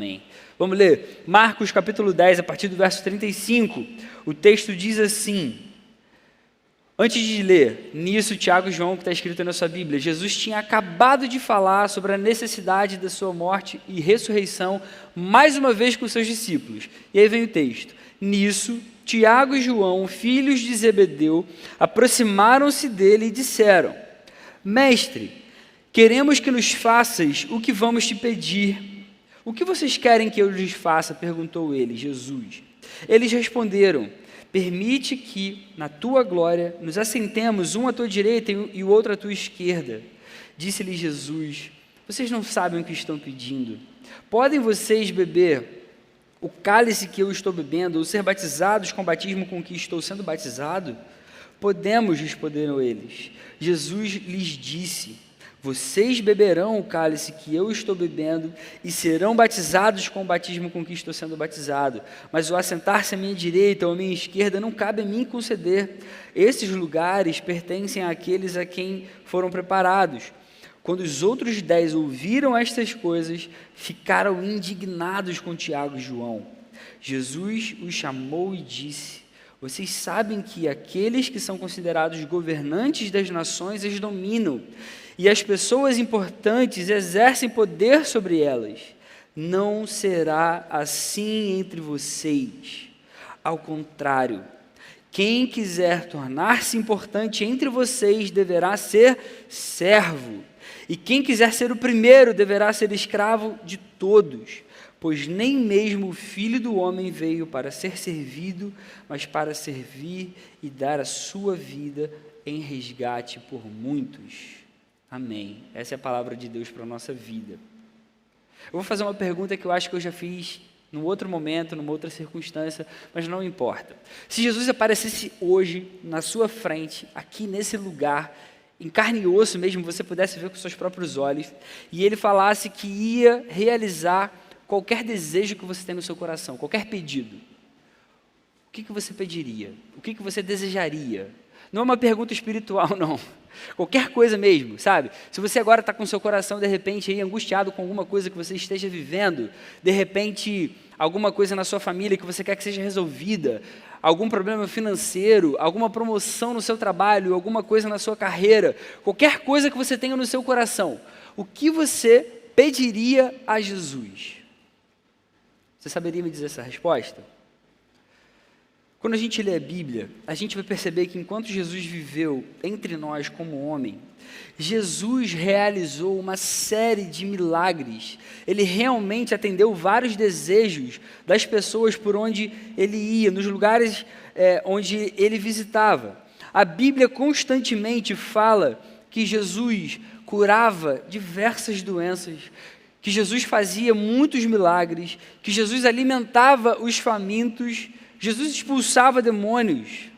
Amém. Vamos ler Marcos capítulo 10, a partir do verso 35. O texto diz assim: antes de ler, nisso Tiago e João, que está escrito na sua Bíblia, Jesus tinha acabado de falar sobre a necessidade da sua morte e ressurreição, mais uma vez com seus discípulos. E aí vem o texto. Nisso, Tiago e João, filhos de Zebedeu, aproximaram-se dele e disseram: Mestre, queremos que nos faças o que vamos te pedir. O que vocês querem que eu lhes faça? Perguntou ele, Jesus. Eles responderam: permite que, na tua glória, nos assentemos um à tua direita e o outro à tua esquerda. Disse-lhe Jesus: vocês não sabem o que estão pedindo. Podem vocês beber o cálice que eu estou bebendo, ou ser batizados com o batismo com que estou sendo batizado? Podemos, responderam eles. Jesus lhes disse: vocês beberão o cálice que eu estou bebendo e serão batizados com o batismo com que estou sendo batizado. Mas o assentar-se à minha direita ou à minha esquerda não cabe a mim conceder. Esses lugares pertencem àqueles a quem foram preparados. Quando os outros 10 ouviram estas coisas, ficaram indignados com Tiago e João. Jesus os chamou e disse: vocês sabem que aqueles que são considerados governantes das nações as dominam, e as pessoas importantes exercem poder sobre elas. Não será assim entre vocês. Ao contrário, quem quiser tornar-se importante entre vocês deverá ser servo, e quem quiser ser o primeiro deverá ser escravo de todos. Pois nem mesmo o Filho do Homem veio para ser servido, mas para servir e dar a sua vida em resgate por muitos. Amém. Essa é a palavra de Deus para a nossa vida. Eu vou fazer uma pergunta que eu acho que eu já fiz num outro momento, numa outra circunstância, mas não importa. Se Jesus aparecesse hoje na sua frente, aqui nesse lugar, em carne e osso mesmo, você pudesse ver com seus próprios olhos, e ele falasse que ia realizar qualquer desejo que você tem no seu coração, qualquer pedido, o que você pediria? O que você desejaria? Não é uma pergunta espiritual, não. Qualquer coisa mesmo, sabe? Se você agora está com o seu coração, de repente, aí, angustiado com alguma coisa que você esteja vivendo, de repente, alguma coisa na sua família que você quer que seja resolvida, algum problema financeiro, alguma promoção no seu trabalho, alguma coisa na sua carreira, qualquer coisa que você tenha no seu coração, o que você pediria a Jesus? Você saberia me dizer essa resposta? Quando a gente lê a Bíblia, a gente vai perceber que enquanto Jesus viveu entre nós como homem, Jesus realizou uma série de milagres. Ele realmente atendeu vários desejos das pessoas por onde ele ia, nos lugares onde ele visitava. A Bíblia constantemente fala que Jesus curava diversas doenças, que Jesus fazia muitos milagres, que Jesus alimentava os famintos, Jesus expulsava demônios.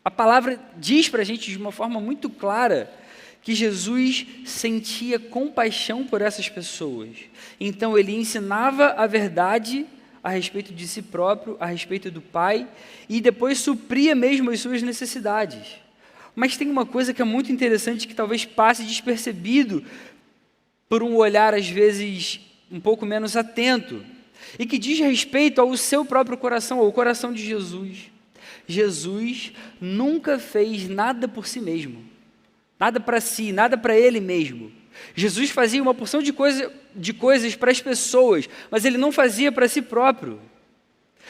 A palavra diz para a gente de uma forma muito clara que Jesus sentia compaixão por essas pessoas. Então ele ensinava a verdade a respeito de si próprio, a respeito do Pai, e depois supria mesmo as suas necessidades. Mas tem uma coisa que é muito interessante que talvez passe despercebido por um olhar às vezes um pouco menos atento, e que diz respeito ao seu próprio coração, ao coração de Jesus. Jesus nunca fez nada por si mesmo, nada para si, nada para ele mesmo. Jesus fazia uma porção de coisas para as pessoas, mas ele não fazia para si próprio.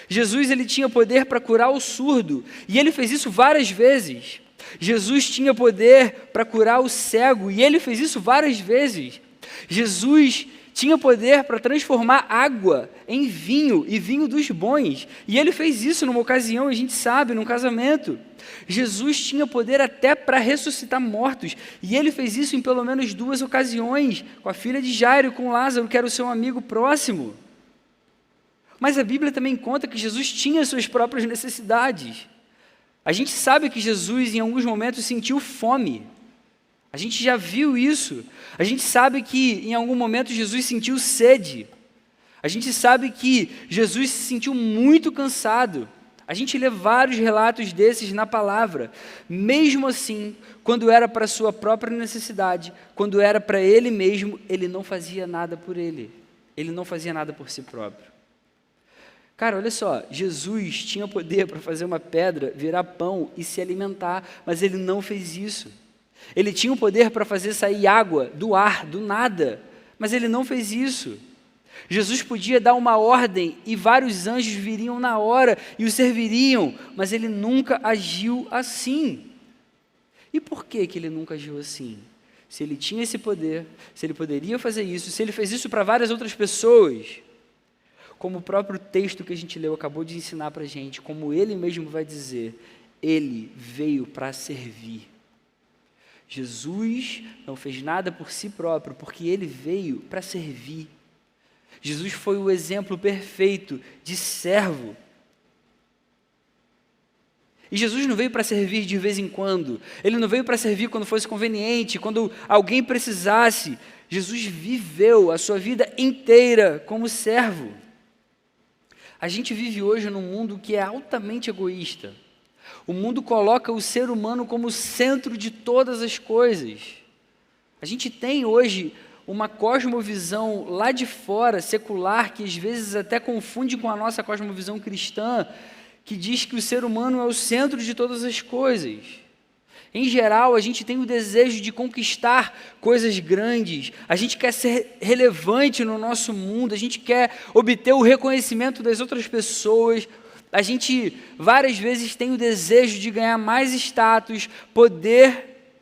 Jesus ele tinha poder para curar o surdo, e ele fez isso várias vezes. Jesus tinha poder para curar o cego, e ele fez isso várias vezes. Jesus tinha poder para transformar água em vinho, e vinho dos bons, e ele fez isso numa ocasião, a gente sabe, num casamento. Jesus tinha poder até para ressuscitar mortos, e ele fez isso em pelo menos 2 ocasiões, com a filha de Jairo e com Lázaro, que era o seu amigo próximo. Mas a Bíblia também conta que Jesus tinha suas próprias necessidades. A gente sabe que Jesus em alguns momentos sentiu fome. A gente já viu isso. A gente sabe que em algum momento Jesus sentiu sede. A gente sabe que Jesus se sentiu muito cansado. A gente lê vários relatos desses na palavra. Mesmo assim, quando era para a sua própria necessidade, quando era para ele mesmo, ele não fazia nada por ele. Ele não fazia nada por si próprio. Cara, olha só, Jesus tinha poder para fazer uma pedra virar pão e se alimentar, mas ele não fez isso. Ele tinha o poder para fazer sair água do ar, do nada, mas ele não fez isso. Jesus podia dar uma ordem e vários anjos viriam na hora e o serviriam, mas ele nunca agiu assim. E por que ele nunca agiu assim? Se ele tinha esse poder, se ele poderia fazer isso, se ele fez isso para várias outras pessoas, como o próprio texto que a gente leu acabou de ensinar para a gente, como ele mesmo vai dizer, ele veio para servir. Jesus não fez nada por si próprio, porque ele veio para servir. Jesus foi o exemplo perfeito de servo. E Jesus não veio para servir de vez em quando. Ele não veio para servir quando fosse conveniente, quando alguém precisasse. Jesus viveu a sua vida inteira como servo. A gente vive hoje num mundo que é altamente egoísta. O mundo coloca o ser humano como centro de todas as coisas. A gente tem hoje uma cosmovisão lá de fora, secular, que às vezes até confunde com a nossa cosmovisão cristã, que diz que o ser humano é o centro de todas as coisas. Em geral, a gente tem o desejo de conquistar coisas grandes, a gente quer ser relevante no nosso mundo, a gente quer obter o reconhecimento das outras pessoas, a gente várias vezes tem o desejo de ganhar mais status, poder.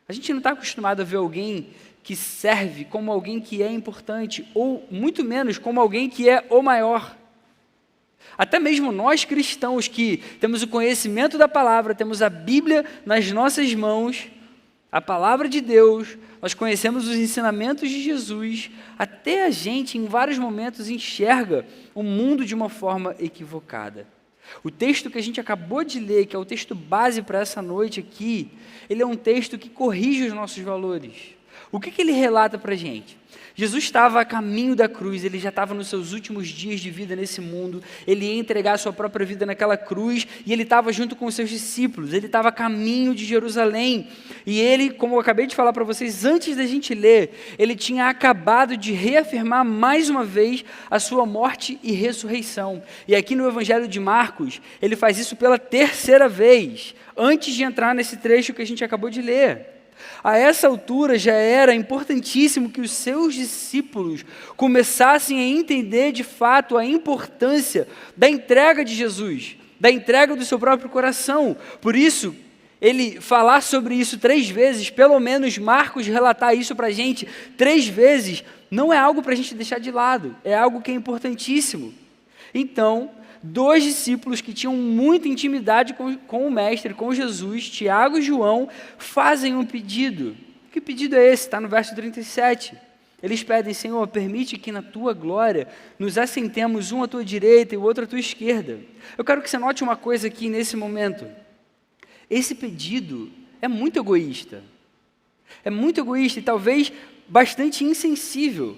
A gente não está acostumado a ver alguém que serve como alguém que é importante, ou muito menos como alguém que é o maior. Até mesmo nós cristãos que temos o conhecimento da palavra, temos a Bíblia nas nossas mãos, a palavra de Deus, nós conhecemos os ensinamentos de Jesus, até a gente em vários momentos enxerga o mundo de uma forma equivocada. O texto que a gente acabou de ler, que é o texto base para essa noite aqui, ele é um texto que corrige os nossos valores. O que ele relata para a gente? Jesus estava a caminho da cruz, ele já estava nos seus últimos dias de vida nesse mundo, ele ia entregar a sua própria vida naquela cruz, e ele estava junto com os seus discípulos, ele estava a caminho de Jerusalém, e ele, como eu acabei de falar para vocês, antes da gente ler, ele tinha acabado de reafirmar mais uma vez a sua morte e ressurreição, e aqui no Evangelho de Marcos, ele faz isso pela terceira vez, antes de entrar nesse trecho que a gente acabou de ler. A essa altura já era importantíssimo que os seus discípulos começassem a entender de fato a importância da entrega de Jesus, da entrega do seu próprio coração. Por isso, ele falar sobre isso 3 vezes, pelo menos Marcos relatar isso para a gente 3 vezes, não é algo para a gente deixar de lado, é algo que é importantíssimo. Então, 2 discípulos que tinham muita intimidade com o Mestre, com Jesus, Tiago e João, fazem um pedido. Que pedido é esse? Está no verso 37. Eles pedem, Senhor, permite que na Tua glória nos assentemos um à Tua direita e o outro à Tua esquerda. Eu quero que você note uma coisa aqui nesse momento. Esse pedido é muito egoísta. É muito egoísta e talvez bastante insensível.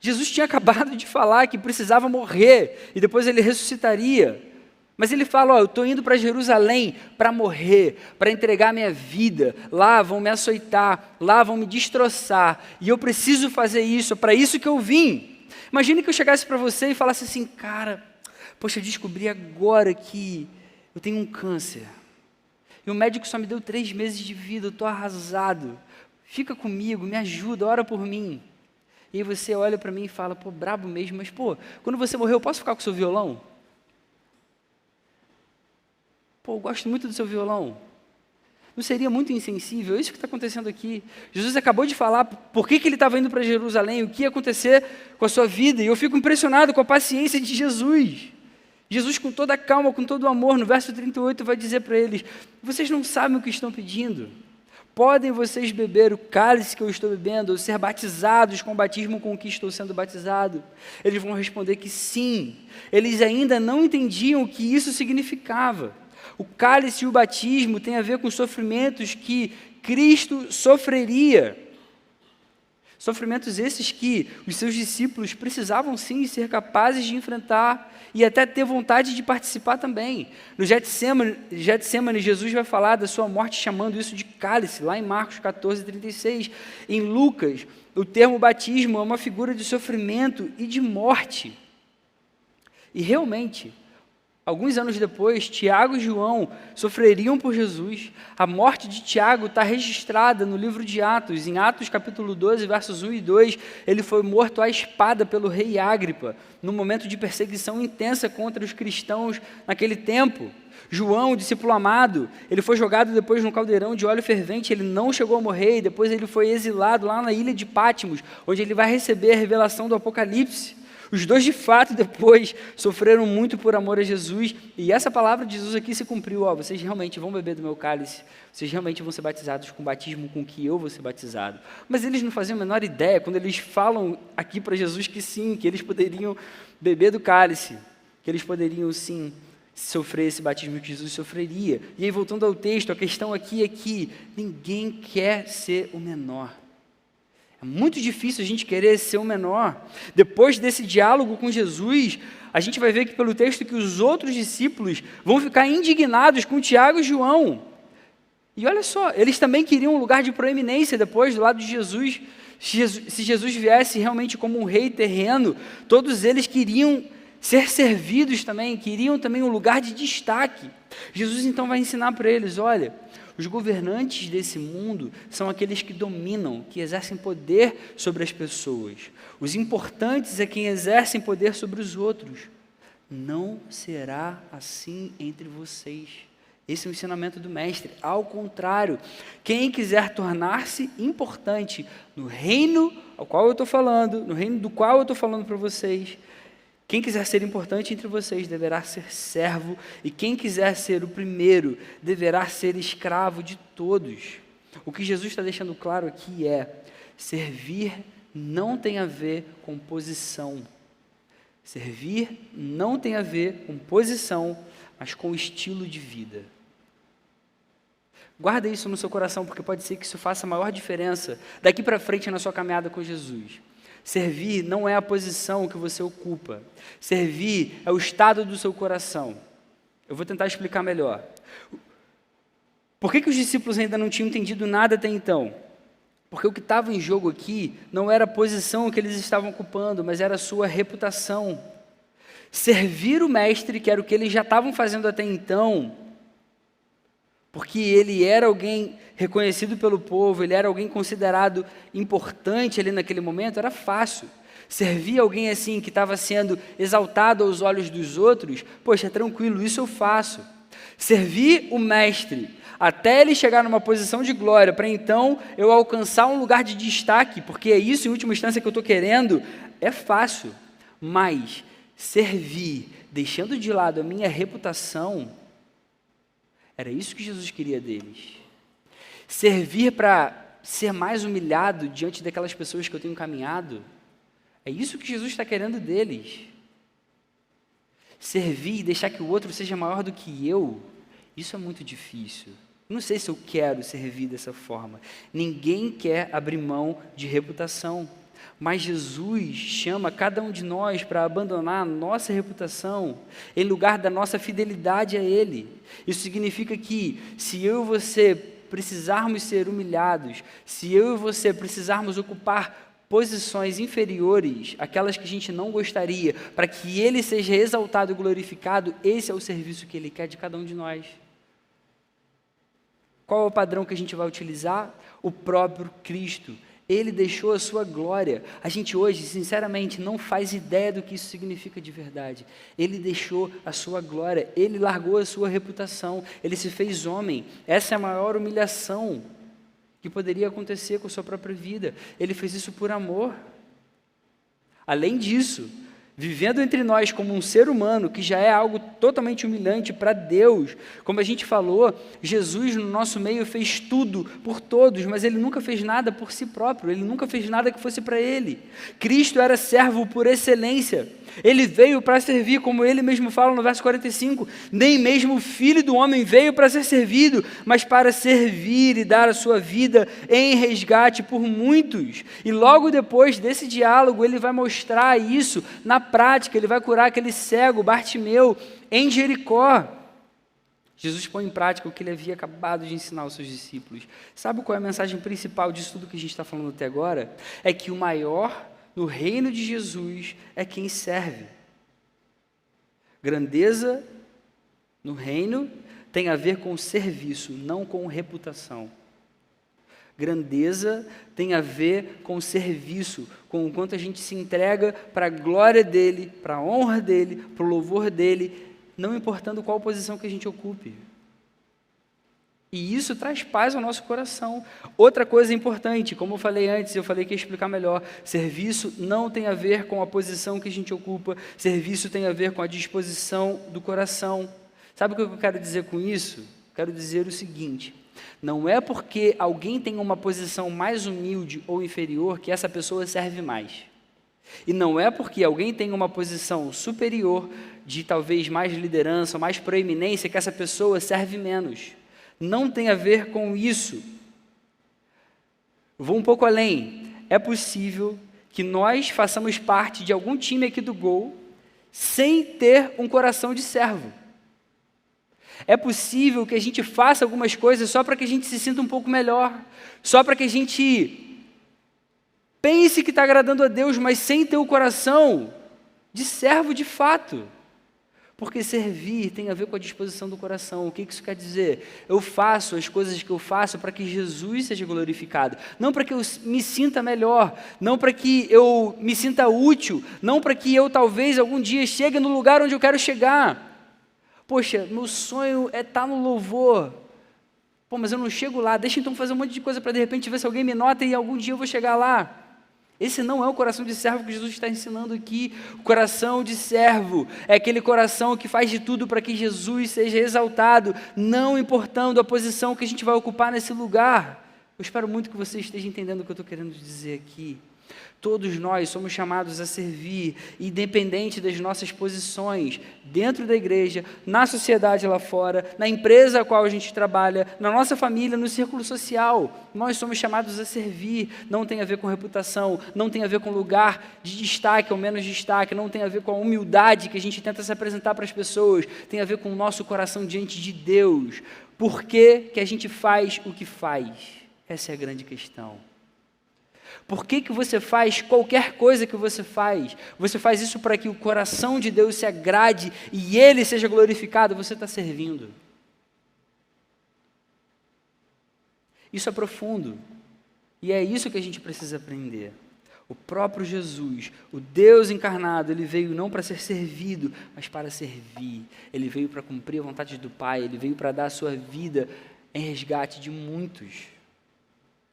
Jesus tinha acabado de falar que precisava morrer e depois ele ressuscitaria. Mas ele fala, eu estou indo para Jerusalém para morrer, para entregar minha vida. Lá vão me açoitar, lá vão me destroçar. E eu preciso fazer isso, é para isso que eu vim. Imagine que eu chegasse para você e falasse assim, cara, poxa, eu descobri agora que eu tenho um câncer. E o médico só me deu 3 meses de vida, eu estou arrasado. Fica comigo, me ajuda, ora por mim. E aí você olha para mim e fala, pô, brabo mesmo, mas pô, quando você morrer eu posso ficar com o seu violão? Pô, eu gosto muito do seu violão. Não seria muito insensível? É isso que está acontecendo aqui. Jesus acabou de falar por que ele estava indo para Jerusalém, o que ia acontecer com a sua vida, e eu fico impressionado com a paciência de Jesus. Jesus, com toda a calma, com todo o amor, no verso 38 vai dizer para eles, vocês não sabem o que estão pedindo. Podem vocês beber o cálice que eu estou bebendo, ou ser batizados com o batismo com que estou sendo batizado? Eles vão responder que sim. Eles ainda não entendiam o que isso significava. O cálice e o batismo têm a ver com sofrimentos que Cristo sofreria. Sofrimentos esses que os seus discípulos precisavam sim ser capazes de enfrentar e até ter vontade de participar também. No Getsemane, Jesus vai falar da sua morte chamando isso de cálice, lá em Marcos 14, 36. Em Lucas, o termo batismo é uma figura de sofrimento e de morte. E realmente, alguns anos depois, Tiago e João sofreriam por Jesus. A morte de Tiago está registrada no livro de Atos. Em Atos capítulo 12, versos 1 e 2, ele foi morto à espada pelo rei Ágripa, no momento de perseguição intensa contra os cristãos naquele tempo. João, o discípulo amado, ele foi jogado depois num caldeirão de óleo fervente, ele não chegou a morrer, e depois ele foi exilado lá na ilha de Patmos, onde ele vai receber a revelação do Apocalipse. Os dois, de fato, depois sofreram muito por amor a Jesus, e essa palavra de Jesus aqui se cumpriu. Vocês realmente vão beber do meu cálice, vocês realmente vão ser batizados com o batismo com que eu vou ser batizado. Mas eles não faziam a menor ideia, quando eles falam aqui para Jesus que sim, que eles poderiam beber do cálice, que eles poderiam sim sofrer esse batismo que Jesus sofreria. E aí, voltando ao texto, a questão aqui é que ninguém quer ser o menor. É muito difícil a gente querer ser o menor. Depois desse diálogo com Jesus, a gente vai ver que pelo texto que os outros discípulos vão ficar indignados com Tiago e João. E olha só, eles também queriam um lugar de proeminência depois do lado de Jesus. Se Jesus viesse realmente como um rei terreno, todos eles queriam ser servidos também, queriam também um lugar de destaque. Jesus então vai ensinar para eles, olha, os governantes desse mundo são aqueles que dominam, que exercem poder sobre as pessoas. Os importantes é quem exercem poder sobre os outros. Não será assim entre vocês. Esse é o ensinamento do mestre. Ao contrário, quem quiser tornar-se importante no reino ao qual eu estou falando, no reino do qual eu estou falando para vocês, quem quiser ser importante entre vocês deverá ser servo, e quem quiser ser o primeiro deverá ser escravo de todos. O que Jesus está deixando claro aqui é: servir não tem a ver com posição. Servir não tem a ver com posição, mas com estilo de vida. Guarda isso no seu coração, porque pode ser que isso faça a maior diferença daqui para frente na sua caminhada com Jesus. Servir não é a posição que você ocupa. Servir é o estado do seu coração. Eu vou tentar explicar melhor. Por que os discípulos ainda não tinham entendido nada até então? Porque o que estava em jogo aqui não era a posição que eles estavam ocupando, mas era a sua reputação. Servir o mestre, que era o que eles já estavam fazendo até então, porque ele era alguém reconhecido pelo povo, ele era alguém considerado importante ali naquele momento, era fácil. Servir alguém assim, que estava sendo exaltado aos olhos dos outros, poxa, tranquilo, isso eu faço. Servir o mestre, até ele chegar numa posição de glória, para então eu alcançar um lugar de destaque, porque é isso em última instância que eu estou querendo, é fácil. Mas servir, deixando de lado a minha reputação, era isso que Jesus queria deles. Servir para ser mais humilhado diante daquelas pessoas que eu tenho caminhado, é isso que Jesus está querendo deles. Servir e deixar que o outro seja maior do que eu, isso é muito difícil. Não sei se eu quero servir dessa forma. Ninguém quer abrir mão de reputação. Mas Jesus chama cada um de nós para abandonar a nossa reputação em lugar da nossa fidelidade a Ele. Isso significa que se eu e você precisarmos ser humilhados, se eu e você precisarmos ocupar posições inferiores, aquelas que a gente não gostaria, para que Ele seja exaltado e glorificado, esse é o serviço que Ele quer de cada um de nós. Qual é o padrão que a gente vai utilizar? O próprio Cristo. Ele deixou a sua glória. A gente hoje, sinceramente, não faz ideia do que isso significa de verdade. Ele deixou a sua glória, ele largou a sua reputação, ele se fez homem. Essa é a maior humilhação que poderia acontecer com a sua própria vida. Ele fez isso por amor. Além disso, vivendo entre nós como um ser humano, que já é algo totalmente humilhante para Deus. Como a gente falou, Jesus no nosso meio fez tudo por todos, mas Ele nunca fez nada por si próprio, Ele nunca fez nada que fosse para Ele. Cristo era servo por excelência. Ele veio para servir, como Ele mesmo fala no verso 45, nem mesmo o Filho do Homem veio para ser servido, mas para servir e dar a sua vida em resgate por muitos. E logo depois desse diálogo, Ele vai mostrar isso na prática. Ele vai curar aquele cego, Bartimeu, em Jericó. Jesus põe em prática o que ele havia acabado de ensinar aos seus discípulos. Sabe qual é a mensagem principal disso tudo que a gente está falando até agora? É que o maior no reino de Jesus é quem serve. Grandeza no reino tem a ver com serviço, não com reputação. Grandeza tem a ver com serviço, com o quanto a gente se entrega para a glória dele, para a honra dele, para o louvor dele, não importando qual posição que a gente ocupe. E isso traz paz ao nosso coração. Outra coisa importante, como eu falei antes, eu falei que ia explicar melhor, serviço não tem a ver com a posição que a gente ocupa, serviço tem a ver com a disposição do coração. Sabe o que eu quero dizer com isso? Quero dizer o seguinte: não é porque alguém tem uma posição mais humilde ou inferior que essa pessoa serve mais. E não é porque alguém tem uma posição superior, de talvez mais liderança, mais proeminência, que essa pessoa serve menos. Não tem a ver com isso. Vou um pouco além. É possível que nós façamos parte de algum time aqui do Gol sem ter um coração de servo. É possível que a gente faça algumas coisas só para que a gente se sinta um pouco melhor, só para que a gente pense que está agradando a Deus, mas sem ter o coração de servo de fato. Porque servir tem a ver com a disposição do coração. O que isso quer dizer? Eu faço as coisas que eu faço para que Jesus seja glorificado, não para que eu me sinta melhor, não para que eu me sinta útil, não para que eu talvez algum dia chegue no lugar onde eu quero chegar. Poxa, meu sonho é estar no louvor. Pô, mas eu não chego lá. Deixa então fazer um monte de coisa para de repente ver se alguém me nota e algum dia eu vou chegar lá. Esse não é o coração de servo que Jesus está ensinando aqui. O coração de servo é aquele coração que faz de tudo para que Jesus seja exaltado, não importando a posição que a gente vai ocupar nesse lugar. Eu espero muito que você esteja entendendo o que eu estou querendo dizer aqui. Todos nós somos chamados a servir, independente das nossas posições, dentro da igreja, na sociedade lá fora, na empresa a qual a gente trabalha, na nossa família, no círculo social. Nós somos chamados a servir, não tem a ver com reputação, não tem a ver com lugar de destaque ou menos destaque, não tem a ver com a humildade que a gente tenta se apresentar para as pessoas, tem a ver com o nosso coração diante de Deus. Por que a gente faz o que faz? Essa é a grande questão. Por que você faz qualquer coisa que você faz? Você faz isso para que o coração de Deus se agrade e Ele seja glorificado, você está servindo. Isso é profundo. E é isso que a gente precisa aprender. O próprio Jesus, o Deus encarnado, Ele veio não para ser servido, mas para servir. Ele veio para cumprir a vontade do Pai, Ele veio para dar a sua vida em resgate de muitos.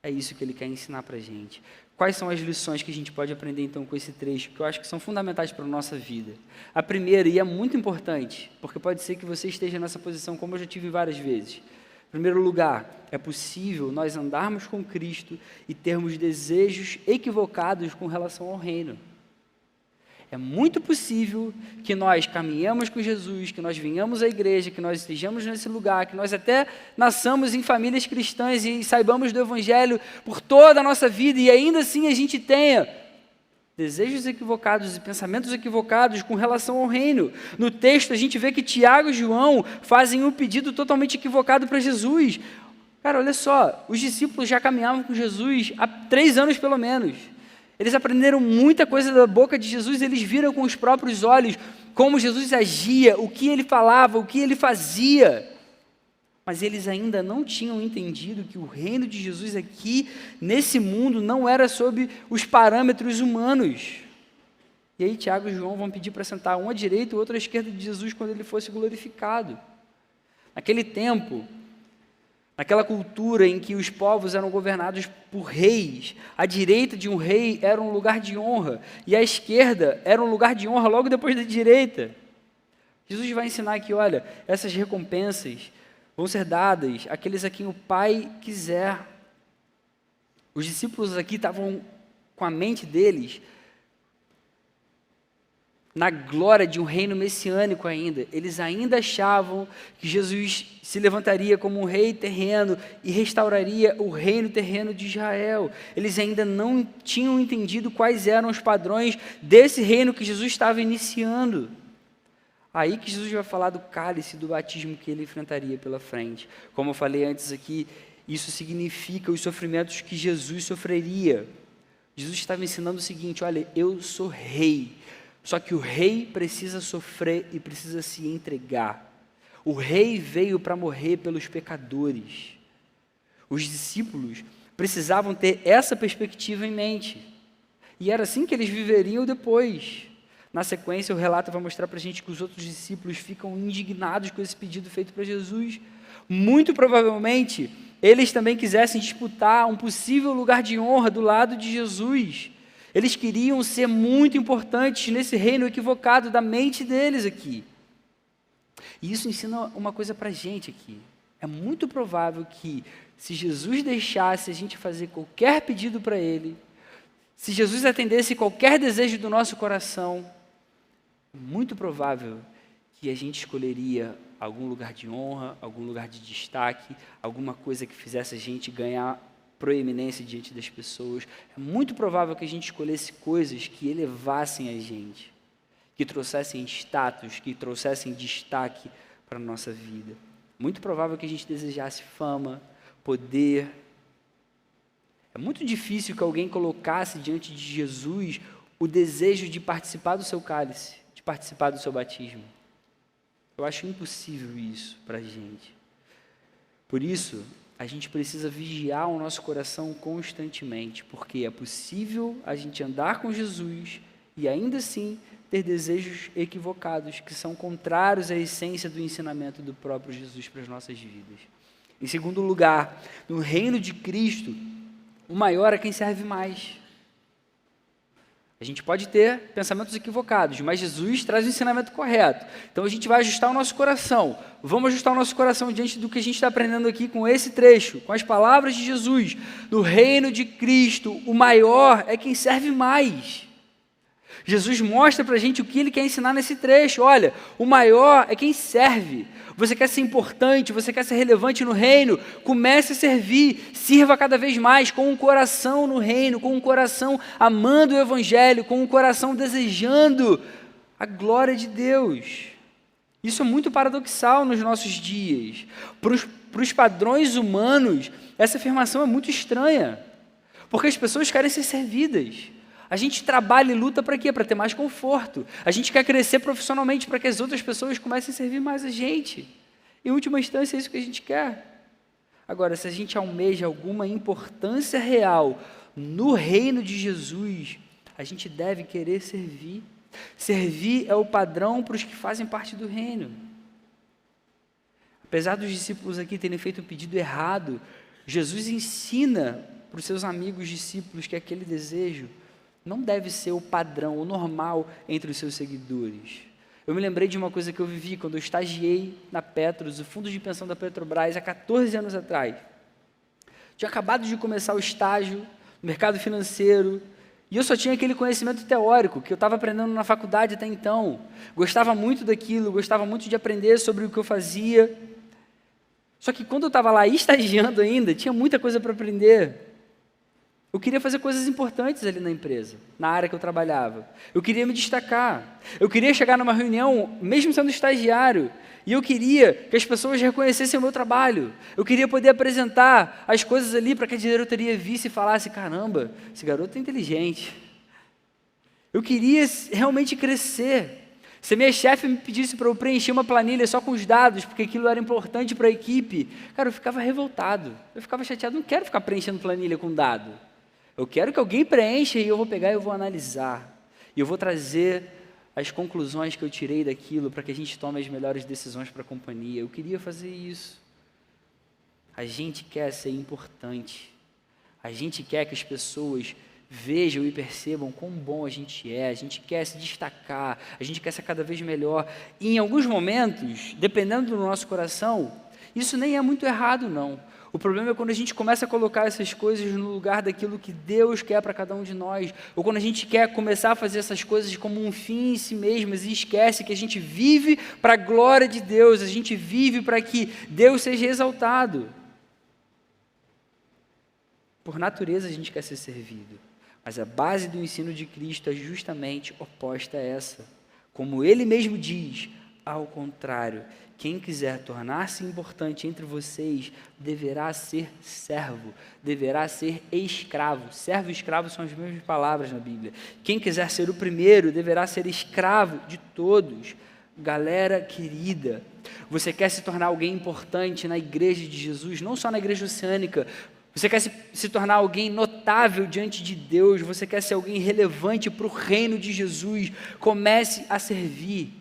É isso que ele quer ensinar para a gente. Quais são as lições que a gente pode aprender então com esse trecho, que eu acho que são fundamentais para a nossa vida? A primeira, e é muito importante, porque pode ser que você esteja nessa posição como eu já tive várias vezes. Em primeiro lugar, é possível nós andarmos com Cristo e termos desejos equivocados com relação ao reino. É muito possível que nós caminhamos com Jesus, que nós venhamos à igreja, que nós estejamos nesse lugar, que nós até nasçamos em famílias cristãs e saibamos do Evangelho por toda a nossa vida e ainda assim a gente tenha desejos equivocados e pensamentos equivocados com relação ao reino. No texto a gente vê que Tiago e João fazem um pedido totalmente equivocado para Jesus. Cara, olha só, os discípulos já caminhavam com Jesus há 3 anos pelo menos. Eles aprenderam muita coisa da boca de Jesus, eles viram com os próprios olhos como Jesus agia, o que ele falava, o que ele fazia. Mas eles ainda não tinham entendido que o reino de Jesus aqui, nesse mundo, não era sob os parâmetros humanos. E aí Tiago e João vão pedir para sentar um à direita e o outro à esquerda de Jesus quando ele fosse glorificado. Naquele tempo, naquela cultura em que os povos eram governados por reis, a direita de um rei era um lugar de honra, e a esquerda era um lugar de honra logo depois da direita. Jesus vai ensinar que, olha, essas recompensas vão ser dadas àqueles a quem o Pai quiser. Os discípulos aqui estavam com a mente deles na glória de um reino messiânico ainda. Eles ainda achavam que Jesus se levantaria como um rei terreno e restauraria o reino terreno de Israel. Eles ainda não tinham entendido quais eram os padrões desse reino que Jesus estava iniciando. Aí que Jesus vai falar do cálice do batismo que ele enfrentaria pela frente. Como eu falei antes aqui, isso significa os sofrimentos que Jesus sofreria. Jesus estava ensinando o seguinte: olha, eu sou rei, só que o rei precisa sofrer e precisa se entregar. O rei veio para morrer pelos pecadores. Os discípulos precisavam ter essa perspectiva em mente. E era assim que eles viveriam depois. Na sequência, o relato vai mostrar para a gente que os outros discípulos ficam indignados com esse pedido feito para Jesus. Muito provavelmente, eles também quisessem disputar um possível lugar de honra do lado de Jesus. Eles queriam ser muito importantes nesse reino equivocado da mente deles aqui. E isso ensina uma coisa para a gente aqui. É muito provável que, se Jesus deixasse a gente fazer qualquer pedido para Ele, se Jesus atendesse qualquer desejo do nosso coração, muito provável que a gente escolheria algum lugar de honra, algum lugar de destaque, alguma coisa que fizesse a gente ganhar proeminência diante das pessoas. É muito provável que a gente escolhesse coisas que elevassem a gente, que trouxessem status, que trouxessem destaque para a nossa vida. Muito provável que a gente desejasse fama, poder. É muito difícil que alguém colocasse diante de Jesus o desejo de participar do seu cálice, de participar do seu batismo. Eu acho impossível isso para a gente. Por isso, a gente precisa vigiar o nosso coração constantemente, porque é possível a gente andar com Jesus e ainda assim ter desejos equivocados, que são contrários à essência do ensinamento do próprio Jesus para as nossas vidas. Em segundo lugar, no reino de Cristo, o maior é quem serve mais. A gente pode ter pensamentos equivocados, mas Jesus traz o ensinamento correto. Então a gente vai ajustar o nosso coração. Vamos ajustar o nosso coração diante do que a gente está aprendendo aqui com esse trecho, com as palavras de Jesus. No reino de Cristo, o maior é quem serve mais. Jesus mostra para a gente o que ele quer ensinar nesse trecho. Olha, o maior é quem serve. Você quer ser importante, você quer ser relevante no reino, comece a servir, sirva cada vez mais, com um coração no reino, com um coração amando o evangelho, com um coração desejando a glória de Deus. Isso é muito paradoxal nos nossos dias. Para os padrões humanos, essa afirmação é muito estranha, porque as pessoas querem ser servidas. A gente trabalha e luta para quê? Para ter mais conforto. A gente quer crescer profissionalmente para que as outras pessoas comecem a servir mais a gente. Em última instância, é isso que a gente quer. Agora, se a gente almeja alguma importância real no reino de Jesus, a gente deve querer servir. Servir é o padrão para os que fazem parte do reino. Apesar dos discípulos aqui terem feito um pedido errado, Jesus ensina para os seus amigos discípulos que aquele desejo não deve ser o padrão, o normal entre os seus seguidores. Eu me lembrei de uma coisa que eu vivi quando eu estagiei na Petros, o fundo de pensão da Petrobras, há 14 anos atrás. Tinha acabado de começar o estágio no mercado financeiro, e eu só tinha aquele conhecimento teórico que eu estava aprendendo na faculdade até então. Gostava muito daquilo, gostava muito de aprender sobre o que eu fazia. Só que quando eu estava lá estagiando ainda, tinha muita coisa para aprender. Eu queria fazer coisas importantes ali na empresa, na área que eu trabalhava. Eu queria me destacar. Eu queria chegar numa reunião, mesmo sendo estagiário, e eu queria que as pessoas reconhecessem o meu trabalho. Eu queria poder apresentar as coisas ali para que a diretoria visse e falasse: caramba, esse garoto é inteligente. Eu queria realmente crescer. Se a minha chefe me pedisse para eu preencher uma planilha só com os dados, porque aquilo era importante para a equipe, cara, eu ficava revoltado. Eu ficava chateado, não quero ficar preenchendo planilha com dado. Eu quero que alguém preencha e eu vou pegar e eu vou analisar. E eu vou trazer as conclusões que eu tirei daquilo para que a gente tome as melhores decisões para a companhia. Eu queria fazer isso. A gente quer ser importante. A gente quer que as pessoas vejam e percebam quão bom a gente é. A gente quer se destacar. A gente quer ser cada vez melhor. E em alguns momentos, dependendo do nosso coração, isso nem é muito errado, não. O problema é quando a gente começa a colocar essas coisas no lugar daquilo que Deus quer para cada um de nós, ou quando a gente quer começar a fazer essas coisas como um fim em si mesmas e esquece que a gente vive para a glória de Deus, a gente vive para que Deus seja exaltado. Por natureza a gente quer ser servido, mas a base do ensino de Cristo é justamente oposta a essa. Como Ele mesmo diz, Ao contrário, quem quiser tornar-se importante entre vocês deverá ser servo, deverá ser escravo. Servo e escravo são as mesmas palavras na Bíblia. Quem quiser ser o primeiro deverá ser escravo de todos. Galera querida, você quer se tornar alguém importante na igreja de Jesus, não só na igreja oceânica, você quer se tornar alguém notável diante de Deus, você quer ser alguém relevante para o reino de Jesus, comece a servir.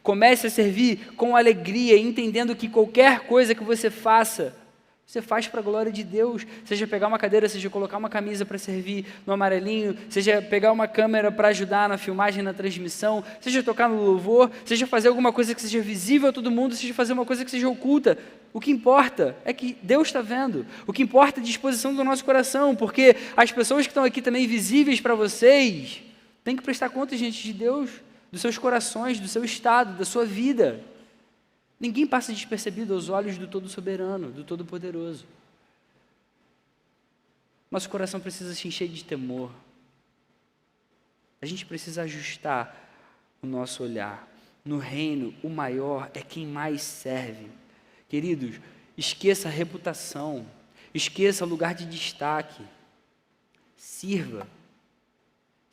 Comece a servir com alegria, entendendo que qualquer coisa que você faça, você faz para a glória de Deus. Seja pegar uma cadeira, seja colocar uma camisa para servir no amarelinho, seja pegar uma câmera para ajudar na filmagem, na transmissão, seja tocar no louvor, seja fazer alguma coisa que seja visível a todo mundo, seja fazer uma coisa que seja oculta. O que importa é que Deus está vendo. O que importa é a disposição do nosso coração, porque as pessoas que estão aqui também visíveis para vocês, têm que prestar conta diante de Deus, dos seus corações, do seu estado, da sua vida. Ninguém passa despercebido aos olhos do Todo-Soberano, do Todo-Poderoso. Nosso coração precisa se encher de temor. A gente precisa ajustar o nosso olhar. No reino, o maior é quem mais serve. Queridos, esqueça a reputação, esqueça o lugar de destaque. Sirva.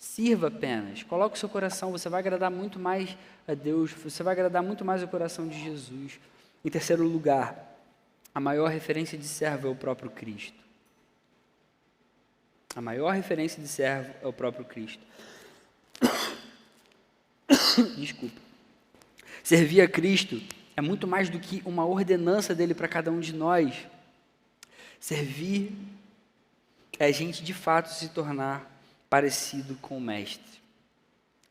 Sirva apenas, coloque o seu coração, você vai agradar muito mais a Deus, você vai agradar muito mais o coração de Jesus. Em terceiro lugar, a maior referência de servo é o próprio Cristo. A maior referência de servo é o próprio Cristo. Desculpa. Servir a Cristo é muito mais do que uma ordenança dele para cada um de nós. Servir é a gente de fato se tornar parecido com o Mestre.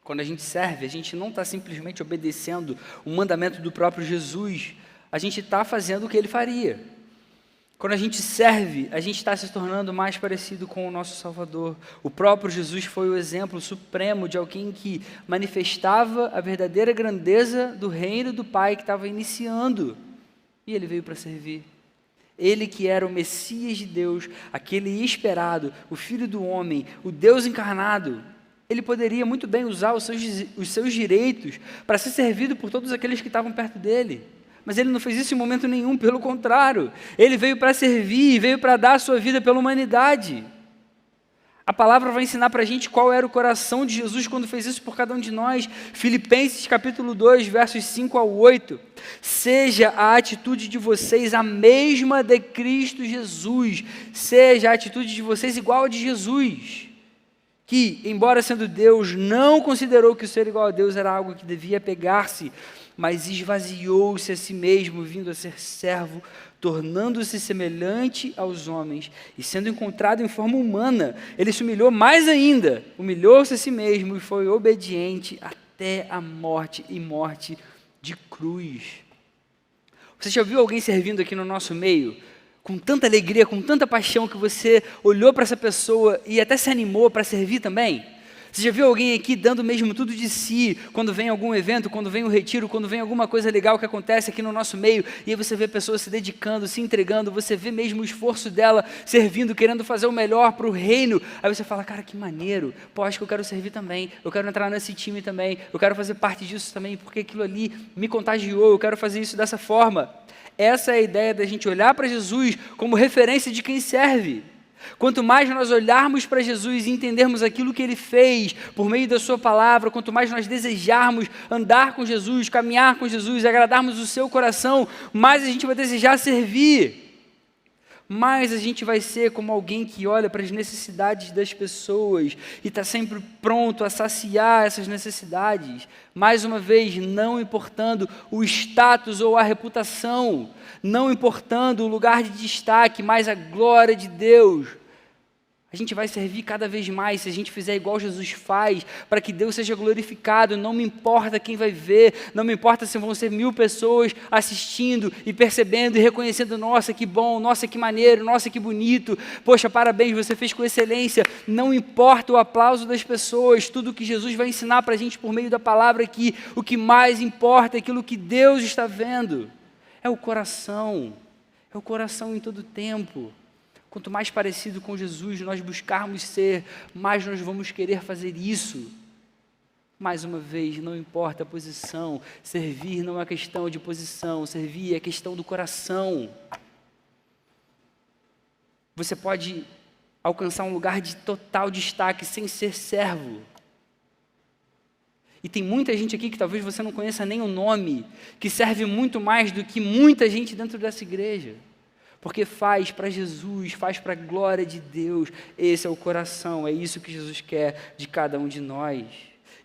Quando a gente serve, a gente não está simplesmente obedecendo o mandamento do próprio Jesus, a gente está fazendo o que ele faria. Quando a gente serve, a gente está se tornando mais parecido com o nosso Salvador. O próprio Jesus foi o exemplo supremo de alguém que manifestava a verdadeira grandeza do reino do Pai que estava iniciando. E ele veio para servir. Ele que era o Messias de Deus, aquele esperado, o Filho do Homem, o Deus encarnado, ele poderia muito bem usar os seus direitos para ser servido por todos aqueles que estavam perto dele. Mas ele não fez isso em momento nenhum, pelo contrário. Ele veio para servir, veio para dar a sua vida pela humanidade. A palavra vai ensinar para a gente qual era o coração de Jesus quando fez isso por cada um de nós. Filipenses capítulo 2, versos 5 ao 8. Seja a atitude de vocês a mesma de Cristo Jesus. Seja a atitude de vocês igual a de Jesus. Que, embora sendo Deus, não considerou que o ser igual a Deus era algo que devia pegar-se, mas esvaziou-se a si mesmo, vindo a ser servo, tornando-se semelhante aos homens, e sendo encontrado em forma humana, ele se humilhou mais ainda, humilhou-se a si mesmo e foi obediente até a morte e morte de cruz. Você já viu alguém servindo aqui no nosso meio, com tanta alegria, com tanta paixão, que você olhou para essa pessoa e até se animou para servir também? Você já viu alguém aqui dando mesmo tudo de si, quando vem algum evento, quando vem um retiro, quando vem alguma coisa legal que acontece aqui no nosso meio, e aí você vê pessoas se dedicando, se entregando, você vê mesmo o esforço dela servindo, querendo fazer o melhor para o reino, aí você fala, cara, que maneiro, pô, acho que eu quero servir também, eu quero entrar nesse time também, eu quero fazer parte disso também, porque aquilo ali me contagiou, eu quero fazer isso dessa forma. Essa é a ideia da gente olhar para Jesus como referência de quem serve. Quanto mais nós olharmos para Jesus e entendermos aquilo que Ele fez por meio da sua palavra, quanto mais nós desejarmos andar com Jesus, caminhar com Jesus, agradarmos o seu coração, mais a gente vai desejar servir. Mais a gente vai ser como alguém que olha para as necessidades das pessoas e está sempre pronto a saciar essas necessidades. Mais uma vez, não importando o status ou a reputação, não importando o lugar de destaque, mas a glória de Deus. A gente vai servir cada vez mais se a gente fizer igual Jesus faz, para que Deus seja glorificado. Não me importa quem vai ver, não me importa se vão ser 1000 pessoas assistindo e percebendo e reconhecendo, nossa, que bom, nossa, que maneiro, nossa, que bonito, poxa, parabéns, você fez com excelência. Não importa o aplauso das pessoas, tudo que Jesus vai ensinar para a gente por meio da palavra aqui, o que mais importa é aquilo que Deus está vendo, é o coração em todo tempo. Quanto mais parecido com Jesus nós buscarmos ser, mais nós vamos querer fazer isso. Mais uma vez, não importa a posição, servir não é questão de posição, servir é questão do coração. Você pode alcançar um lugar de total destaque sem ser servo. E tem muita gente aqui que talvez você não conheça nem o nome, que serve muito mais do que muita gente dentro dessa igreja. Porque faz para Jesus, faz para a glória de Deus. Esse é o coração, é isso que Jesus quer de cada um de nós.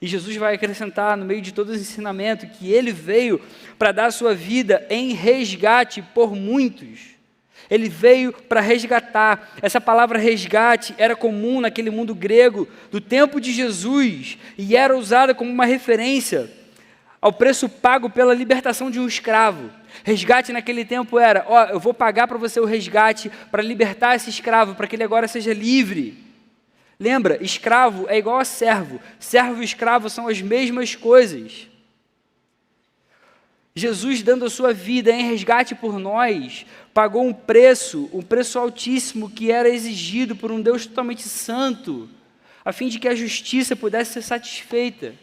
E Jesus vai acrescentar no meio de todo esse ensinamento que ele veio para dar a sua vida em resgate por muitos. Ele veio para resgatar. Essa palavra resgate era comum naquele mundo grego do tempo de Jesus e era usada como uma referência ao preço pago pela libertação de um escravo. Resgate naquele tempo era, eu vou pagar para você o resgate para libertar esse escravo, para que ele agora seja livre. Lembra, escravo é igual a servo. Servo e escravo são as mesmas coisas. Jesus, dando a sua vida em resgate por nós, pagou um preço altíssimo que era exigido por um Deus totalmente santo, a fim de que a justiça pudesse ser satisfeita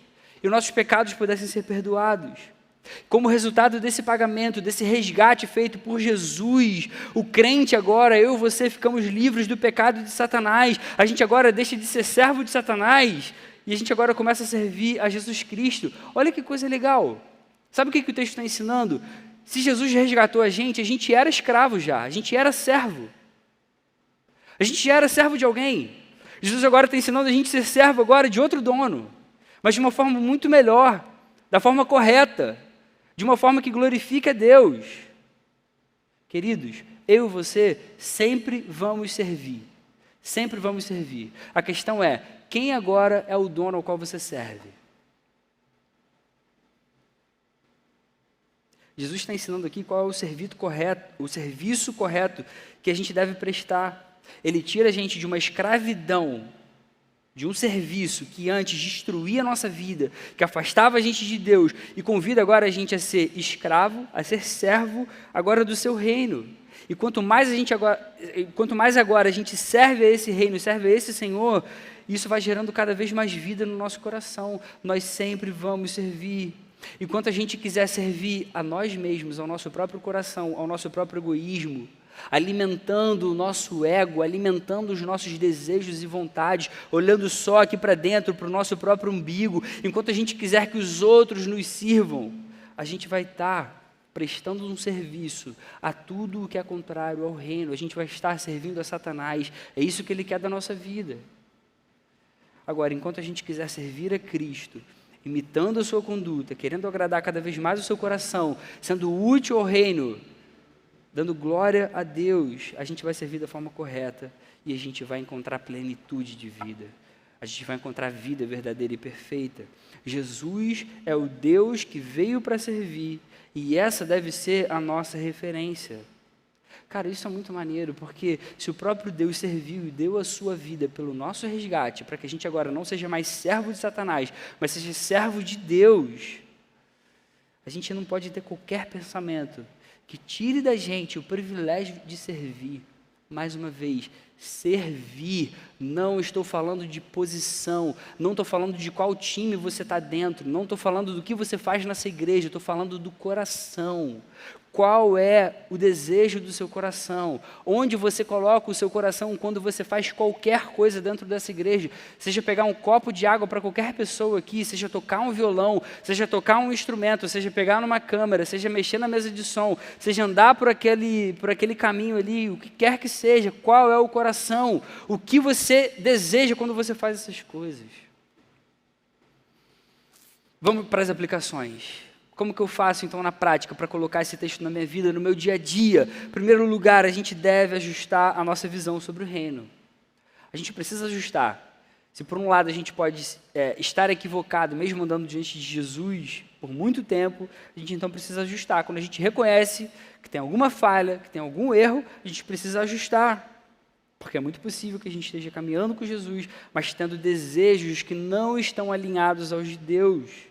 e os nossos pecados pudessem ser perdoados. Como resultado desse pagamento, desse resgate feito por Jesus, o crente agora, eu e você, ficamos livres do pecado de Satanás. A gente agora deixa de ser servo de Satanás e a gente agora começa a servir a Jesus Cristo. Olha que coisa legal. Sabe o que o texto está ensinando? Se Jesus resgatou a gente era escravo já, a gente era servo. A gente já era servo de alguém. Jesus agora está ensinando a gente a ser servo agora de outro dono, mas de uma forma muito melhor, da forma correta, de uma forma que glorifique a Deus. Queridos, eu e você sempre vamos servir. Sempre vamos servir. A questão é, quem agora é o dono ao qual você serve? Jesus está ensinando aqui qual é o serviço correto que a gente deve prestar. Ele tira a gente de uma escravidão, de um serviço que antes destruía a nossa vida, que afastava a gente de Deus, e convida agora a gente a ser escravo, a ser servo agora do seu reino. E quanto mais agora a gente serve a esse reino, serve a esse Senhor, isso vai gerando cada vez mais vida no nosso coração. Nós sempre vamos servir. Enquanto a gente quiser servir a nós mesmos, ao nosso próprio coração, ao nosso próprio egoísmo, alimentando o nosso ego, alimentando os nossos desejos e vontades, olhando só aqui para dentro, para o nosso próprio umbigo, enquanto a gente quiser que os outros nos sirvam, a gente vai estar prestando um serviço a tudo o que é contrário ao reino, a gente vai estar servindo a Satanás, é isso que ele quer da nossa vida. Agora, enquanto a gente quiser servir a Cristo, imitando a sua conduta, querendo agradar cada vez mais o seu coração, sendo útil ao reino, dando glória a Deus, a gente vai servir da forma correta e a gente vai encontrar plenitude de vida. A gente vai encontrar vida verdadeira e perfeita. Jesus é o Deus que veio para servir e essa deve ser a nossa referência. Cara, isso é muito maneiro, porque se o próprio Deus serviu e deu a sua vida pelo nosso resgate, para que a gente agora não seja mais servo de Satanás, mas seja servo de Deus, a gente não pode ter qualquer pensamento que tire da gente o privilégio de servir. Mais uma vez, servir, não estou falando de posição, não estou falando de qual time você está dentro, não estou falando do que você faz nessa igreja, estou falando do coração. Qual é o desejo do seu coração? Onde você coloca o seu coração quando você faz qualquer coisa dentro dessa igreja? Seja pegar um copo de água para qualquer pessoa aqui, seja tocar um violão, seja tocar um instrumento, seja pegar numa câmera, seja mexer na mesa de som, seja andar por aquele caminho ali, o que quer que seja, qual é o coração? O que você deseja quando você faz essas coisas? Vamos para as aplicações. Como que eu faço, então, na prática, para colocar esse texto na minha vida, no meu dia a dia? Em primeiro lugar, a gente deve ajustar a nossa visão sobre o reino. A gente precisa ajustar. Se, por um lado, a gente pode estar equivocado, mesmo andando diante de Jesus por muito tempo, a gente, então, precisa ajustar. Quando a gente reconhece que tem alguma falha, que tem algum erro, a gente precisa ajustar. Porque é muito possível que a gente esteja caminhando com Jesus, mas tendo desejos que não estão alinhados aos de Deus.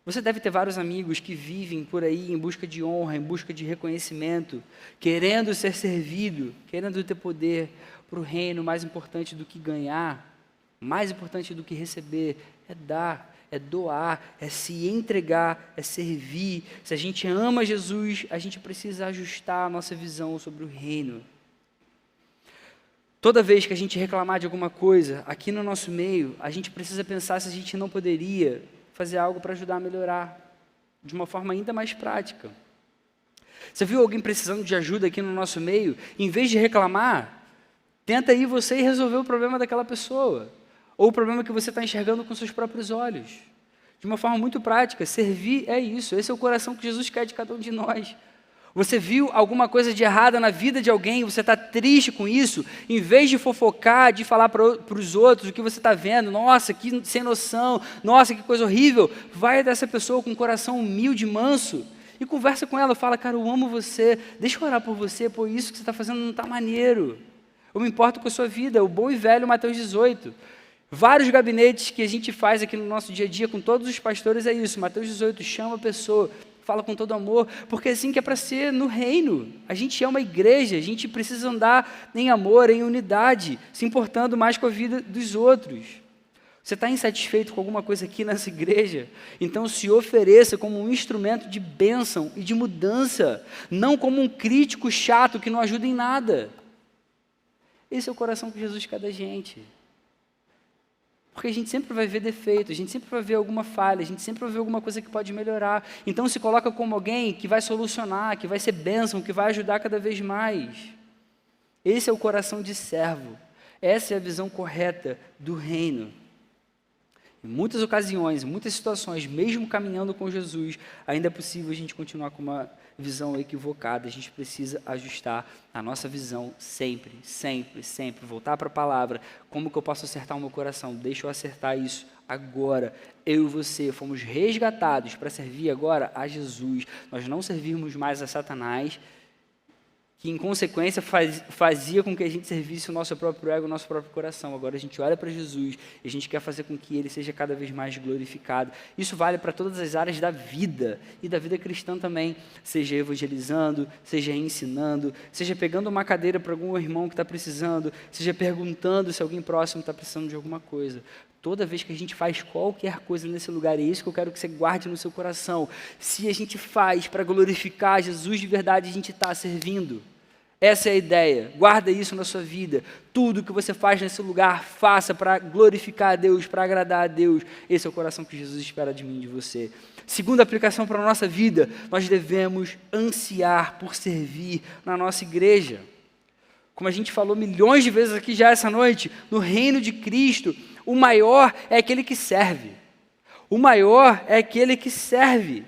Você deve ter vários amigos que vivem por aí em busca de honra, em busca de reconhecimento, querendo ser servido, querendo ter poder para o reino mais importante do que ganhar. Mais importante do que receber é dar, é doar, é se entregar, é servir. Se a gente ama Jesus, a gente precisa ajustar a nossa visão sobre o reino. Toda vez que a gente reclamar de alguma coisa aqui no nosso meio, a gente precisa pensar se a gente não poderia fazer algo para ajudar a melhorar, de uma forma ainda mais prática. Você viu alguém precisando de ajuda aqui no nosso meio? Em vez de reclamar, tenta ir você e resolver o problema daquela pessoa, ou o problema que você está enxergando com seus próprios olhos. De uma forma muito prática, servir é isso, esse é o coração que Jesus quer de cada um de nós. Você viu alguma coisa de errada na vida de alguém, você está triste com isso, em vez de fofocar, de falar para os outros o que você está vendo, nossa, que sem noção, nossa, que coisa horrível, vai dessa pessoa com um coração humilde, manso, e conversa com ela, fala, cara, eu amo você, deixa eu orar por você, pô, isso que você está fazendo não está maneiro, eu me importo com a sua vida, o bom e velho Mateus 18. Vários gabinetes que a gente faz aqui no nosso dia a dia com todos os pastores é isso, Mateus 18, chama a pessoa, fala com todo amor, porque é assim que é para ser no reino. A gente é uma igreja, a gente precisa andar em amor, em unidade, se importando mais com a vida dos outros. Você está insatisfeito com alguma coisa aqui nessa igreja? Então se ofereça como um instrumento de bênção e de mudança, não como um crítico chato que não ajuda em nada. Esse é o coração que Jesus quer da gente. Porque a gente sempre vai ver defeito, a gente sempre vai ver alguma falha, a gente sempre vai ver alguma coisa que pode melhorar. Então se coloca como alguém que vai solucionar, que vai ser bênção, que vai ajudar cada vez mais. Esse é o coração de servo. Essa é a visão correta do reino. Em muitas ocasiões, em muitas situações, mesmo caminhando com Jesus, ainda é possível a gente continuar com uma visão equivocada. A gente precisa ajustar a nossa visão sempre, sempre, sempre. Voltar para a palavra. Como que eu posso acertar o meu coração? Deixa eu acertar isso agora. Eu e você fomos resgatados para servir agora a Jesus. Nós não servirmos mais a Satanás, que em consequência fazia com que a gente servisse o nosso próprio ego, o nosso próprio coração. Agora a gente olha para Jesus e a gente quer fazer com que Ele seja cada vez mais glorificado. Isso vale para todas as áreas da vida e da vida cristã também, seja evangelizando, seja ensinando, seja pegando uma cadeira para algum irmão que está precisando, seja perguntando se alguém próximo está precisando de alguma coisa. Toda vez que a gente faz qualquer coisa nesse lugar, é isso que eu quero que você guarde no seu coração. Se a gente faz para glorificar Jesus de verdade, a gente está servindo. Essa é a ideia. Guarda isso na sua vida. Tudo que você faz nesse lugar, faça para glorificar a Deus, para agradar a Deus. Esse é o coração que Jesus espera de mim e de você. Segunda aplicação para a nossa vida, nós devemos ansiar por servir na nossa igreja. Como a gente falou milhões de vezes aqui já essa noite, no reino de Cristo, o maior é aquele que serve. O maior é aquele que serve.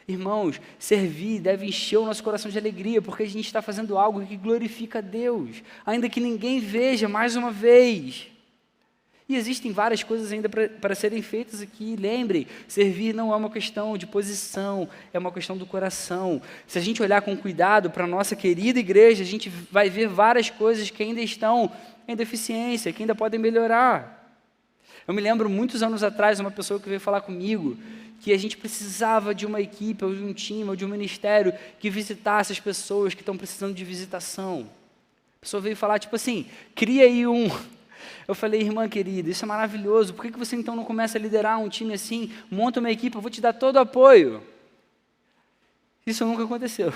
Irmãos, servir deve encher o nosso coração de alegria, porque a gente está fazendo algo que glorifica a Deus, ainda que ninguém veja mais uma vez. E existem várias coisas ainda para serem feitas aqui. Lembrem, servir não é uma questão de posição, é uma questão do coração. Se a gente olhar com cuidado para a nossa querida igreja, a gente vai ver várias coisas que ainda estão em deficiência, que ainda podem melhorar. Eu me lembro, muitos anos atrás, uma pessoa que veio falar comigo que a gente precisava de uma equipe, ou de um time, ou de um ministério que visitasse as pessoas que estão precisando de visitação. A pessoa veio falar, tipo assim, cria aí um... Eu falei, irmã querida, isso é maravilhoso, por que você então não começa a liderar um time assim, monta uma equipe, eu vou te dar todo o apoio? Isso nunca aconteceu.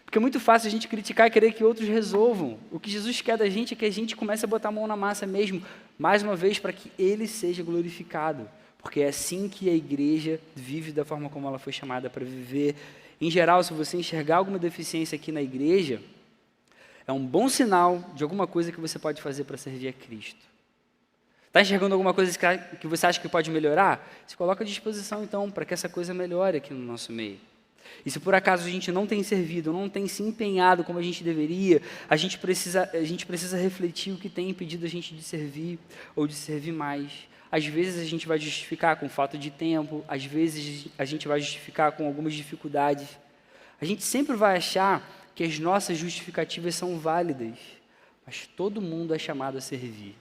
Porque é muito fácil a gente criticar e querer que outros resolvam. O que Jesus quer da gente é que a gente comece a botar a mão na massa mesmo, mais uma vez, para que Ele seja glorificado. Porque é assim que a igreja vive da forma como ela foi chamada para viver. Em geral, se você enxergar alguma deficiência aqui na igreja, é um bom sinal de alguma coisa que você pode fazer para servir a Cristo. Está enxergando alguma coisa que você acha que pode melhorar? Se coloca à disposição, então, para que essa coisa melhore aqui no nosso meio. E se por acaso a gente não tem servido, não tem se empenhado como a gente deveria, a gente precisa refletir o que tem impedido a gente de servir ou de servir mais. Às vezes a gente vai justificar com falta de tempo, às vezes a gente vai justificar com algumas dificuldades. A gente sempre vai achar que as nossas justificativas são válidas, mas todo mundo é chamado a servir.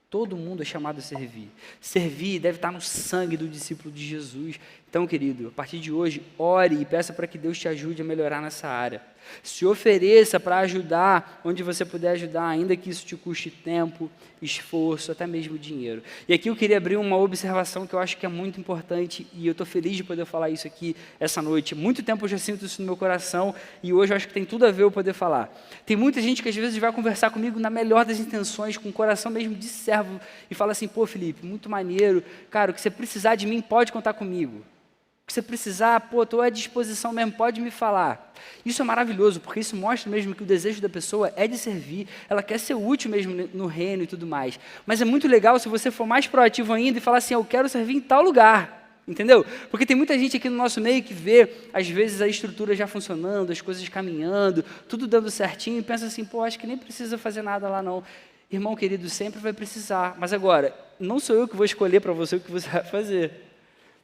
Todo mundo é chamado a servir. Servir deve estar no sangue do discípulo de Jesus. Então, querido, a partir de hoje, ore e peça para que Deus te ajude a melhorar nessa área. Se ofereça para ajudar onde você puder ajudar, ainda que isso te custe tempo, esforço, até mesmo dinheiro. E aqui eu queria abrir uma observação que eu acho que é muito importante, e eu estou feliz de poder falar isso aqui essa noite. Muito tempo eu já sinto isso no meu coração, e hoje eu acho que tem tudo a ver eu poder falar. Tem muita gente que às vezes vai conversar comigo na melhor das intenções, com o coração mesmo de servo, e fala assim: pô, Felipe, muito maneiro, cara, o que você precisar de mim, pode contar comigo. O que você precisar, pô, estou à disposição mesmo, pode me falar. Isso é maravilhoso, porque isso mostra mesmo que o desejo da pessoa é de servir, ela quer ser útil mesmo no reino e tudo mais. Mas é muito legal se você for mais proativo ainda e falar assim: eu quero servir em tal lugar, entendeu? Porque tem muita gente aqui no nosso meio que vê, às vezes, a estrutura já funcionando, as coisas caminhando, tudo dando certinho, e pensa assim: pô, acho que nem precisa fazer nada lá não. Irmão querido, sempre vai precisar, mas agora, não sou eu que vou escolher para você o que você vai fazer.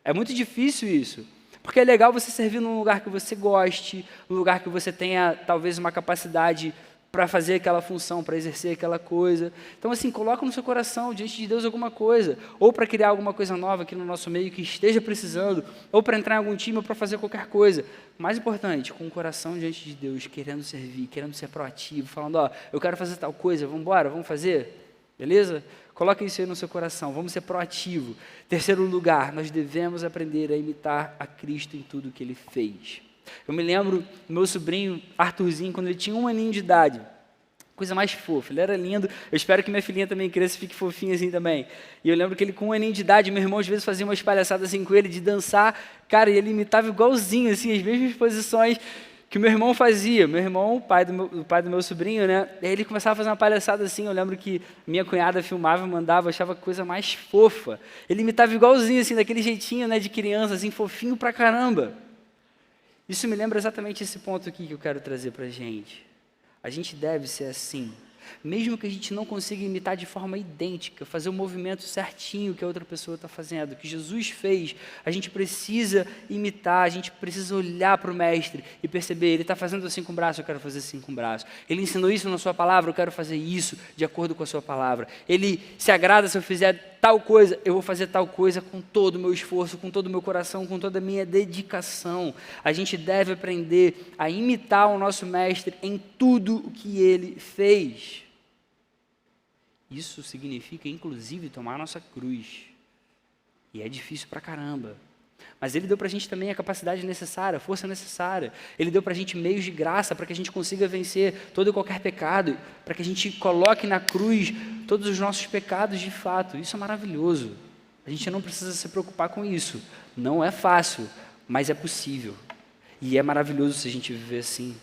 É muito difícil isso, porque é legal você servir num lugar que você goste, num lugar que você tenha talvez uma capacidade para fazer aquela função, para exercer aquela coisa. Então assim, coloca no seu coração, diante de Deus, alguma coisa, ou para criar alguma coisa nova aqui no nosso meio que esteja precisando, ou para entrar em algum time, ou para fazer qualquer coisa. Mais importante, com o coração diante de Deus, querendo servir, querendo ser proativo, falando: ó, eu quero fazer tal coisa, vamos embora, vamos fazer? Beleza? Coloque isso aí no seu coração, vamos ser proativos. Terceiro lugar, nós devemos aprender a imitar a Cristo em tudo que Ele fez. Eu me lembro do meu sobrinho, Arthurzinho, quando ele tinha 1 aninho de idade. Coisa mais fofa, ele era lindo. Eu espero que minha filhinha também cresça e fique fofinha assim também. E eu lembro que ele com 1 aninho de idade, meu irmão às vezes fazia umas palhaçadas assim com ele, de dançar. Cara, e ele imitava igualzinho, assim, as mesmas posições que o meu irmão fazia. Meu irmão, o pai do meu sobrinho, né? Aí ele começava a fazer uma palhaçada assim. Eu lembro que minha cunhada filmava, mandava, eu achava a coisa mais fofa. Ele imitava igualzinho, assim, daquele jeitinho, né, de criança, assim, fofinho pra caramba. Isso me lembra exatamente esse ponto aqui que eu quero trazer pra gente. A gente deve ser assim. Mesmo que a gente não consiga imitar de forma idêntica, fazer o movimento certinho que a outra pessoa está fazendo, que Jesus fez, a gente precisa imitar, a gente precisa olhar para o Mestre e perceber: ele está fazendo assim com o braço, eu quero fazer assim com o braço. Ele ensinou isso na sua palavra, eu quero fazer isso de acordo com a sua palavra. Ele se agrada se eu fizer tal coisa, eu vou fazer tal coisa com todo o meu esforço, com todo o meu coração, com toda a minha dedicação. A gente deve aprender a imitar o nosso Mestre em tudo o que ele fez. Isso significa, inclusive, tomar a nossa cruz. E é difícil pra caramba. Mas ele deu para a gente também a capacidade necessária, a força necessária. Ele deu para a gente meios de graça para que a gente consiga vencer todo e qualquer pecado, para que a gente coloque na cruz todos os nossos pecados de fato. Isso é maravilhoso. A gente não precisa se preocupar com isso. Não é fácil, mas é possível. E é maravilhoso se a gente viver assim.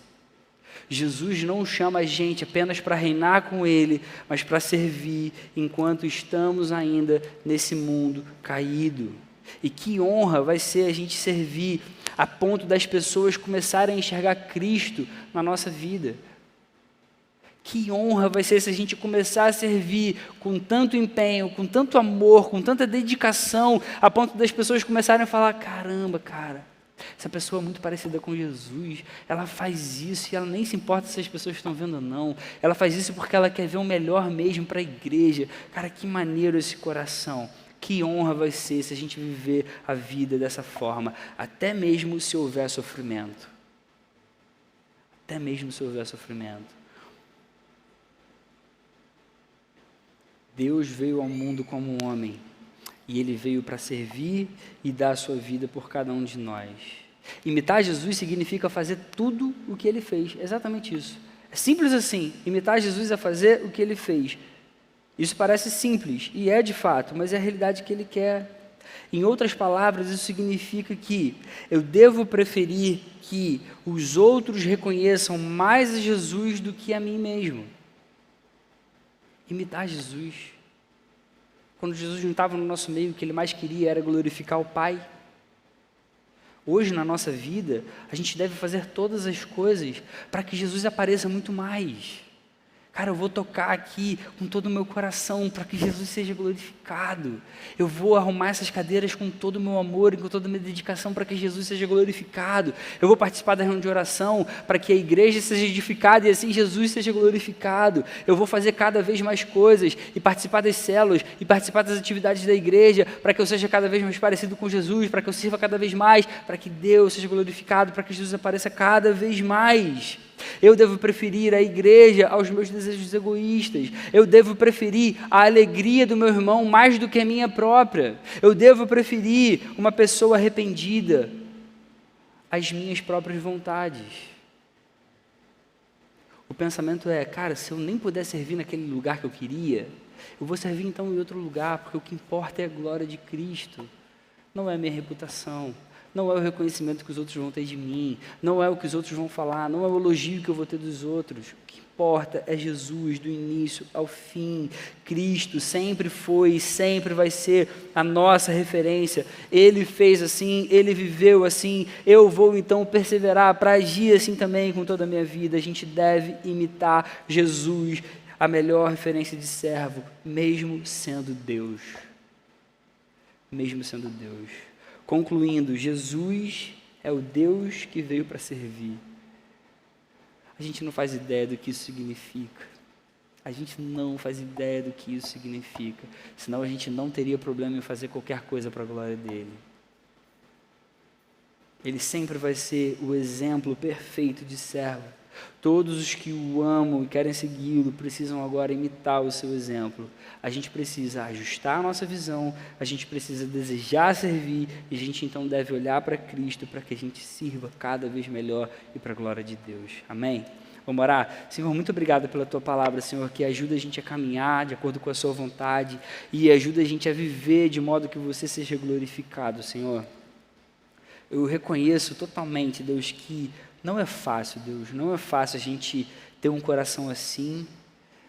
Jesus não chama a gente apenas para reinar com Ele, mas para servir enquanto estamos ainda nesse mundo caído. E que honra vai ser a gente servir a ponto das pessoas começarem a enxergar Cristo na nossa vida. Que honra vai ser se a gente começar a servir com tanto empenho, com tanto amor, com tanta dedicação, a ponto das pessoas começarem a falar: caramba, cara, essa pessoa é muito parecida com Jesus, ela faz isso e ela nem se importa se as pessoas estão vendo ou não, ela faz isso porque ela quer ver o melhor mesmo para a igreja. Cara, que maneiro esse coração. Que honra vai ser se a gente viver a vida dessa forma, até mesmo se houver sofrimento. Até mesmo se houver sofrimento. Deus veio ao mundo como um homem, e Ele veio para servir e dar a sua vida por cada um de nós. Imitar Jesus significa fazer tudo o que Ele fez, exatamente isso. É simples assim, imitar Jesus é fazer o que Ele fez. Isso parece simples, e é de fato, mas é a realidade que Ele quer. Em outras palavras, isso significa que eu devo preferir que os outros reconheçam mais a Jesus do que a mim mesmo. Imitar Jesus. Quando Jesus não estava no nosso meio, o que Ele mais queria era glorificar o Pai. Hoje, na nossa vida, a gente deve fazer todas as coisas para que Jesus apareça muito mais. Cara, eu vou tocar aqui com todo o meu coração para que Jesus seja glorificado. Eu vou arrumar essas cadeiras com todo o meu amor e com toda a minha dedicação para que Jesus seja glorificado. Eu vou participar da reunião de oração para que a igreja seja edificada e assim Jesus seja glorificado. Eu vou fazer cada vez mais coisas e participar das células e participar das atividades da igreja para que eu seja cada vez mais parecido com Jesus, para que eu sirva cada vez mais, para que Deus seja glorificado, para que Jesus apareça cada vez mais. Eu devo preferir a igreja aos meus desejos egoístas. Eu devo preferir a alegria do meu irmão mais do que a minha própria. Eu devo preferir uma pessoa arrependida às minhas próprias vontades. O pensamento é, cara, se eu nem puder servir naquele lugar que eu queria, eu vou servir então em outro lugar, porque o que importa é a glória de Cristo. Não é a minha reputação, não é o reconhecimento que os outros vão ter de mim, não é o que os outros vão falar, não é o elogio que eu vou ter dos outros. O que importa é Jesus, do início ao fim. Cristo sempre foi e sempre vai ser a nossa referência. Ele fez assim, Ele viveu assim, eu vou então perseverar para agir assim também com toda a minha vida. A gente deve imitar Jesus, a melhor referência de servo, mesmo sendo Deus. Mesmo sendo Deus. Concluindo, Jesus é o Deus que veio para servir. A gente não faz ideia do que isso significa. A gente não faz ideia do que isso significa. Senão a gente não teria problema em fazer qualquer coisa para a glória dele. Ele sempre vai ser o exemplo perfeito de servo. Todos os que o amam e querem segui-lo precisam agora imitar o seu exemplo. A gente precisa ajustar a nossa visão, a gente precisa desejar servir, e a gente então deve olhar para Cristo para que a gente sirva cada vez melhor e para a glória de Deus. Amém? Vamos orar? Senhor, muito obrigado pela Tua palavra, Senhor, que ajuda a gente a caminhar de acordo com a Sua vontade e ajuda a gente a viver de modo que Você seja glorificado, Senhor. Eu reconheço totalmente, Deus, que não é fácil, Deus, não é fácil a gente ter um coração assim,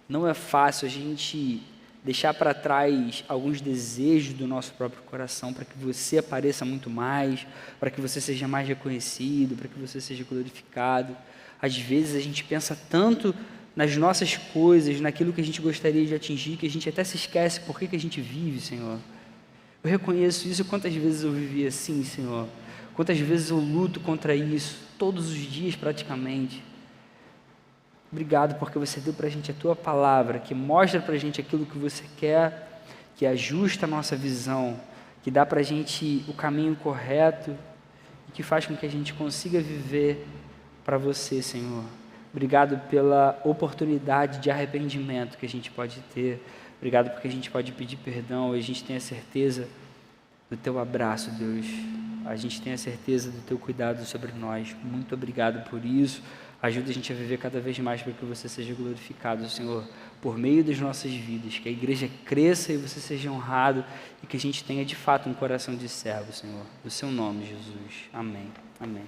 não é fácil a gente deixar para trás alguns desejos do nosso próprio coração para que Você apareça muito mais, para que Você seja mais reconhecido, para que Você seja glorificado. Às vezes a gente pensa tanto nas nossas coisas, naquilo que a gente gostaria de atingir, que a gente até se esquece por que a gente vive, Senhor. Eu reconheço isso, quantas vezes eu vivi assim, Senhor. Quantas vezes eu luto contra isso, todos os dias praticamente. Obrigado porque Você deu para a gente a Tua palavra, que mostra para a gente aquilo que Você quer, que ajusta a nossa visão, que dá para a gente o caminho correto e que faz com que a gente consiga viver para Você, Senhor. Obrigado pela oportunidade de arrependimento que a gente pode ter. Obrigado porque a gente pode pedir perdão e a gente tem a certeza do Teu abraço, Deus. A gente tem a certeza do Teu cuidado sobre nós. Muito obrigado por isso. Ajuda a gente a viver cada vez mais para que Você seja glorificado, Senhor, por meio das nossas vidas. Que a igreja cresça e Você seja honrado e que a gente tenha de fato um coração de servo, Senhor. No Seu nome, Jesus. Amém. Amém.